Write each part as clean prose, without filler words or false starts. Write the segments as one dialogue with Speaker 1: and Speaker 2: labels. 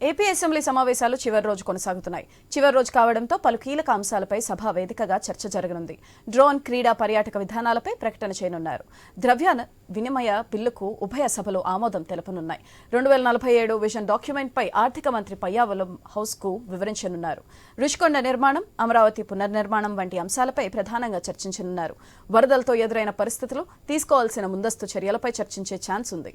Speaker 1: AP assembly సమావేశాలు చివరి రోజు కొనసాగుతున్నాయి. చివరి రోజు కావడంతో పలు కీలక అంశాలపై సభా వేదికగా చర్చ జరగనుంది. డ్రోన్, క్రీడా, పర్యాటక విధానాలపై ప్రకటన చేయనున్నారు. ద్రవ్య వినిమయ బిల్లుకు ఉభయ సభలు ఆమోదం తెలపనున్నాయి. 2047 విజన్ డాక్యుమెంట్పై ఆర్థిక మంత్రి పయ్యావులం హౌస్కు వివరించనున్నారు. రుషికొండ నిర్మాణం, అమరావతి పునర్నిర్మాణం వంటి అంశాలపై ప్రధానంగా చర్చించనున్నారు. వరదలతో ఎదురైన పరిస్థితులు, తీసుకోవాల్సిన ముందస్తు చర్యలపై చర్చించే ఛాన్స్ ఉంది.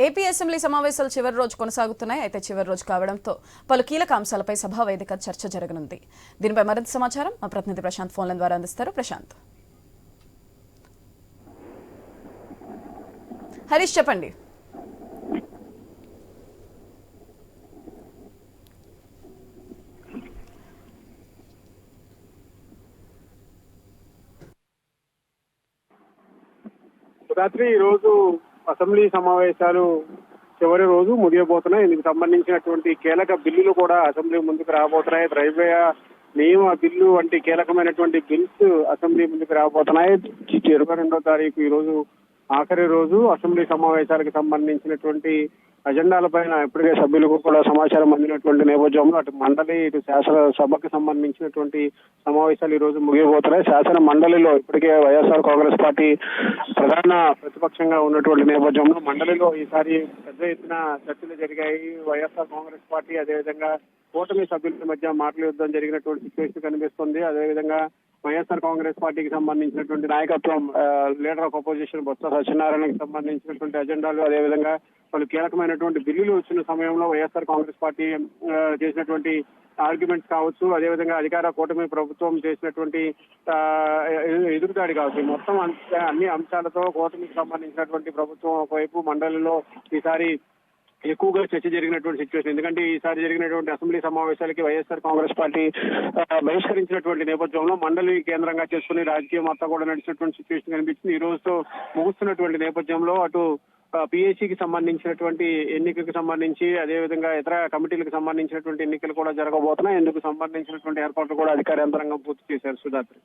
Speaker 1: ఏపీ అసెంబ్లీ సమావేశాలు చివరి రోజు కొనసాగుతున్నాయి. అయితే చివరి రోజు కావడంతో పలు కీలక అంశాలపై సభా వేదిక చర్చ జరగనుంది. దీనిపై మరింత సమాచారం మా ప్రతినిధి ప్రశాంత్ ఫోన్లైన్ ద్వారా అందిస్తారు. ప్రశాంత్, హరీష్ చెప్పండి.
Speaker 2: రాత్రి ఈ రోజు అసెంబ్లీ సమావేశాలు చివరి రోజు ముగియబోతున్నాయి. ఇందుకు సంబంధించినటువంటి కీలక బిల్లులు కూడా అసెంబ్లీ ముందుకు రాబోతున్నాయి. ద్రవ్య నియమ బిల్లు వంటి కీలకమైనటువంటి బిల్స్ అసెంబ్లీ ముందుకు రాబోతున్నాయి. 22వ తారీఖు ఈ రోజు ఆఖరి రోజు అసెంబ్లీ సమావేశాలకు సంబంధించినటువంటి అజెండాలపైన ఇప్పటికే సభ్యులకు కూడా సమాచారం అందినటువంటి నేపథ్యంలో అటు మండలి, ఇటు శాసనసభకు సంబంధించినటువంటి సమావేశాలు ఈ రోజు ముగియబోతున్నాయి. శాసన మండలిలో ఇప్పటికే వైఎస్ఆర్ కాంగ్రెస్ పార్టీ ప్రధాన ప్రతిపక్షంగా ఉన్నటువంటి నేపథ్యంలో మండలిలో ఈసారి పెద్ద ఎత్తున చర్చలు జరిగాయి. వైఎస్ఆర్ కాంగ్రెస్ పార్టీ అదేవిధంగా కూటమి సభ్యుల మధ్య మాటల యుద్ధం జరిగినటువంటి సిచ్యువేషన్ కనిపిస్తుంది. అదేవిధంగా వైఎస్ఆర్ కాంగ్రెస్ పార్టీకి సంబంధించినటువంటి నాయకత్వం, లీడర్ ఆఫ్ అపోజిషన్ బొత్స సత్యనారాయణకి సంబంధించినటువంటి అజెండాలు, అదేవిధంగా పలు కీలకమైనటువంటి బిల్లులు వచ్చిన సమయంలో వైఎస్ఆర్ కాంగ్రెస్ పార్టీ చేసినటువంటి ఆర్గ్యుమెంట్స్ కావచ్చు, అదేవిధంగా అధికార కూటమి ప్రభుత్వం చేసినటువంటి ఎదురుదాడి కావచ్చు, మొత్తం అన్ని అంశాలతో కూటమికి సంబంధించినటువంటి ప్రభుత్వం ఒకవైపు, మండలిలో ఈసారి ఎక్కువగా చర్చ జరిగినటువంటి సిచ్యువేషన్. ఎందుకంటే ఈసారి జరిగినటువంటి అసెంబ్లీ సమావేశాలకి వైఎస్ఆర్ కాంగ్రెస్ పార్టీ బహిష్కరించినటువంటి నేపథ్యంలో మండలి కేంద్రంగా చేసుకుని రాజకీయం మొత్తం కూడా నడిచినటువంటి సిచ్యువేషన్ కనిపించింది. ఈ రోజుతో ముగుస్తున్నటువంటి నేపథ్యంలో అటు పిఎస్సికి సంబంధించినటువంటి ఎన్నికలకు సంబంధించి, అదేవిధంగా ఇతర కమిటీలకు సంబంధించినటువంటి ఎన్నికలు కూడా జరగబోతున్నాయి. ఇందుకు సంబంధించినటువంటి ఏర్పాట్లు కూడా అధికార యంత్రాంగం పూర్తి చేశారు. సుధాత్రి.